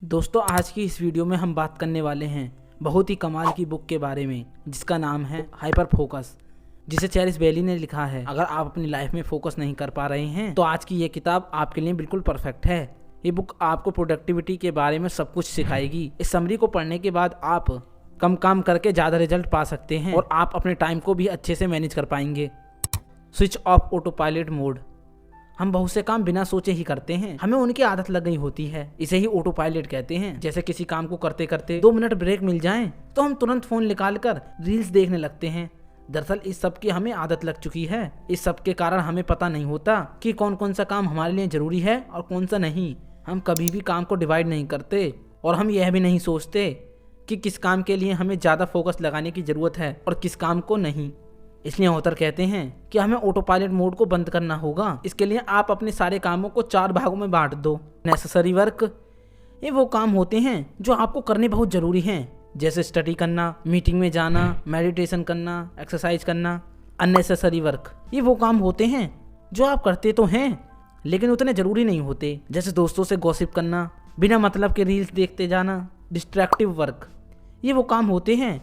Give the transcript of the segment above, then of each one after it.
दोस्तों आज की इस वीडियो में हम बात करने वाले हैं बहुत ही कमाल की बुक के बारे में जिसका नाम है हाइपर फोकस, जिसे चैरिस बैली ने लिखा है। अगर आप अपनी लाइफ में फोकस नहीं कर पा रहे हैं तो आज की ये किताब आपके लिए बिल्कुल परफेक्ट है। ये बुक आपको प्रोडक्टिविटी के बारे में सब कुछ सिखाएगी। इस समरी को पढ़ने के बाद आप कम काम करके ज़्यादा रिजल्ट पा सकते हैं और आप अपने टाइम को भी अच्छे से मैनेज कर पाएंगे। Switch off auto pilot mode. हम बहुत से काम बिना सोचे ही करते हैं, हमें उनकी आदत लग गई होती है। इसे ही ऑटो पायलट कहते हैं। जैसे किसी काम को करते करते 2 मिनट ब्रेक मिल जाए तो हम तुरंत फोन निकालकर रील्स देखने लगते हैं। दरअसल इस सब की हमें आदत लग चुकी है। इस सब के कारण हमें पता नहीं होता कि कौन कौन सा काम हमारे लिए जरूरी है और कौन सा नहीं। हम कभी भी काम को डिवाइड नहीं करते और हम यह भी नहीं सोचते कि किस काम के लिए हमें ज़्यादा फोकस लगाने की ज़रूरत है और किस काम को नहीं। इसलिए ऑथर कहते हैं कि हमें ऑटो पायलट मोड को बंद करना होगा। इसके लिए आप अपने सारे कामों को 4 भागों में बांट दो। नेसेसरी वर्क, ये वो काम होते हैं जो आपको करने बहुत ज़रूरी हैं, जैसे स्टडी करना, मीटिंग में जाना, मेडिटेशन करना, एक्सरसाइज करना। अननेसेसरी वर्क, ये वो काम होते हैं जो आप करते तो हैं लेकिन उतने ज़रूरी नहीं होते, जैसे दोस्तों से गॉसिप करना, बिना मतलब के रील्स देखते जाना। डिस्ट्रैक्टिव वर्क, ये वो काम होते हैं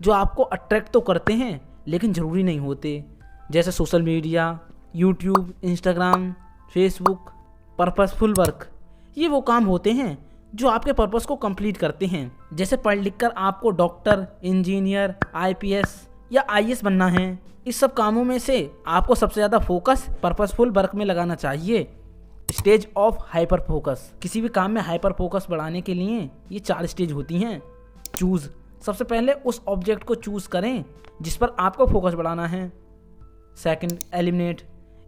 जो आपको अट्रैक्ट तो करते हैं लेकिन ज़रूरी नहीं होते, जैसे social media, YouTube, Instagram, Facebook. Purposeful work, ये वो काम होते हैं जो आपके पर्पस को कंप्लीट करते हैं, जैसे पढ़ लिख कर आपको डॉक्टर, इंजीनियर, आईपीएस या आईएएस बनना है। इस सब कामों में से आपको सबसे ज़्यादा फोकस पर्पसफुल वर्क में लगाना चाहिए। स्टेज ऑफ हाइपर फोकस, किसी भी काम में हाइपर फोकस बढ़ाने के लिए ये 4 स्टेज होती हैं। चूज़, सबसे पहले उस ऑब्जेक्ट को चूज़ करें जिस पर आपको फोकस बढ़ाना है। सेकंड, एलिमिनेट,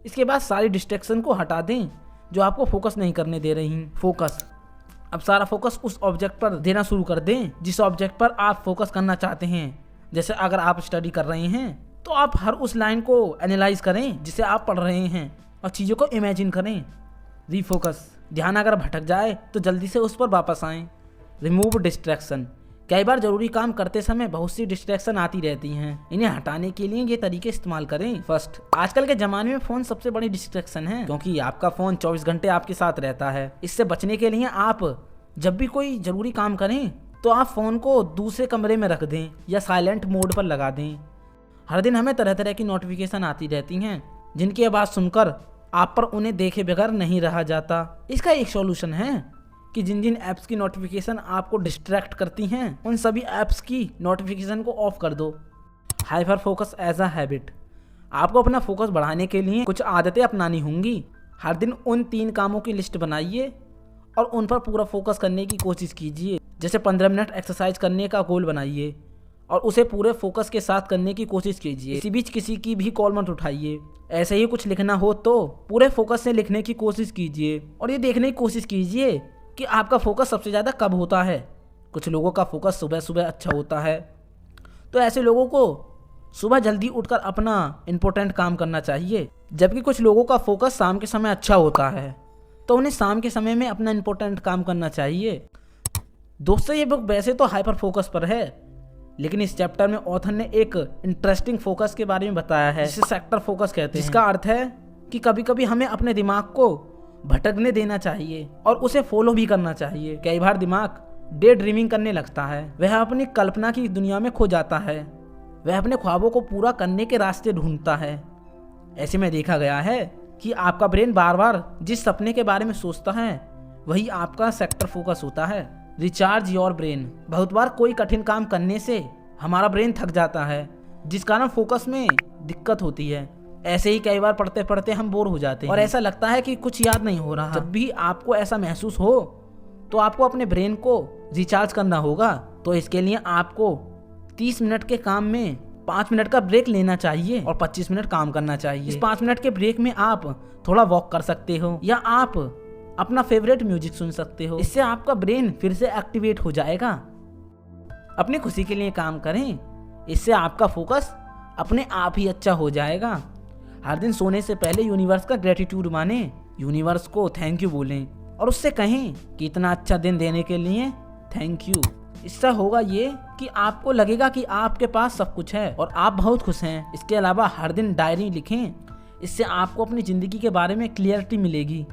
इसके बाद सारी डिस्ट्रैक्शन को हटा दें जो आपको फोकस नहीं करने दे रही। फोकस, अब सारा फोकस उस ऑब्जेक्ट पर देना शुरू कर दें जिस ऑब्जेक्ट पर आप फोकस करना चाहते हैं। जैसे अगर आप स्टडी कर रहे हैं तो आप हर उस लाइन को एनालाइज करें जिसे आप पढ़ रहे हैं और चीज़ों को इमेजिन करें। रीफोकस, ध्यान अगर भटक जाए तो जल्दी से उस पर वापस आएँ। रिमूव डिस्ट्रैक्शन, कई बार जरूरी काम करते समय बहुत सी डिस्ट्रैक्शन आती रहती हैं, इन्हें हटाने के लिए ये तरीके इस्तेमाल करें। फर्स्ट, आजकल के ज़माने में फ़ोन सबसे बड़ी डिस्ट्रैक्शन है क्योंकि आपका फ़ोन 24 घंटे आपके साथ रहता है। इससे बचने के लिए आप जब भी कोई ज़रूरी काम करें तो आप फ़ोन को दूसरे कमरे में रख दें या साइलेंट मोड पर लगा दें। हर दिन हमें तरह तरह की नोटिफिकेशन आती रहती हैं जिनकी आवाज़ सुनकर आप पर उन्हें देखे बगैर नहीं रहा जाता। इसका एक सॉल्यूशन है कि जिन जिन ऐप्स की नोटिफिकेशन आपको डिस्ट्रैक्ट करती हैं उन सभी ऐप्स की नोटिफिकेशन को ऑफ कर दो। Hyper focus as a habit, आपको अपना फोकस बढ़ाने के लिए कुछ आदतें अपनानी होंगी। हर दिन उन 3 कामों की लिस्ट बनाइए और उन पर पूरा फोकस करने की कोशिश कीजिए। जैसे 15 मिनट एक्सरसाइज करने का गोल बनाइए और उसे पूरे फोकस के साथ करने की कोशिश कीजिए। इसी बीच किसी की भी कॉल मत उठाइए। ऐसे ही कुछ लिखना हो तो पूरे फोकस से लिखने की कोशिश कीजिए और ये देखने की कोशिश कीजिए कि आपका फोकस सबसे ज़्यादा कब होता है। कुछ लोगों का फोकस सुबह सुबह अच्छा होता है, तो ऐसे लोगों को सुबह जल्दी उठकर अपना इम्पोर्टेंट काम करना चाहिए। जबकि कुछ लोगों का फोकस शाम के समय अच्छा होता है, तो उन्हें शाम के समय में अपना इम्पोर्टेंट काम करना चाहिए। दोस्तों, ये बुक वैसे तो हाइपर फोकस पर है, लेकिन इस चैप्टर में ऑथर ने एक इंटरेस्टिंग फोकस के बारे में बताया है जिसे सेक्टर फोकस कहते हैं। जिसका अर्थ है कि कभी कभी हमें अपने दिमाग को भटकने देना चाहिए और उसे फॉलो भी करना चाहिए। कई बार दिमाग डे ड्रीमिंग करने लगता है, वह अपनी कल्पना की दुनिया में खो जाता है, वह अपने ख्वाबों को पूरा करने के रास्ते ढूंढता है। ऐसे में देखा गया है कि आपका ब्रेन बार बार जिस सपने के बारे में सोचता है वही आपका सेक्टर फोकस होता है। रिचार्ज योर ब्रेन, बहुत बार कोई कठिन काम करने से हमारा ब्रेन थक जाता है जिस कारण फोकस में दिक्कत होती है। ऐसे ही कई बार पढ़ते पढ़ते हम बोर हो जाते हैं और ऐसा लगता है कि कुछ याद नहीं हो रहा। जब भी आपको ऐसा महसूस हो तो आपको अपने ब्रेन को रिचार्ज करना होगा। तो इसके लिए आपको 30 मिनट के काम में 5 मिनट का ब्रेक लेना चाहिए और 25 मिनट काम करना चाहिए। इस 5 मिनट के ब्रेक में आप थोड़ा वॉक कर सकते हो या आप अपना फेवरेट म्यूजिक सुन सकते हो। इससे आपका ब्रेन फिर से एक्टिवेट हो जाएगा। अपनी खुशी के लिए काम करें, इससे आपका फोकस अपने आप ही अच्छा हो जाएगा। हर दिन सोने से पहले यूनिवर्स का ग्रेटिट्यूड माने, यूनिवर्स को थैंक यू बोलें और उससे कहें कि इतना अच्छा दिन देने के लिए थैंक यू। इससे होगा ये कि आपको लगेगा कि आपके पास सब कुछ है और आप बहुत खुश हैं। इसके अलावा हर दिन डायरी लिखें, इससे आपको अपनी ज़िंदगी के बारे में क्लियरिटी मिलेगी।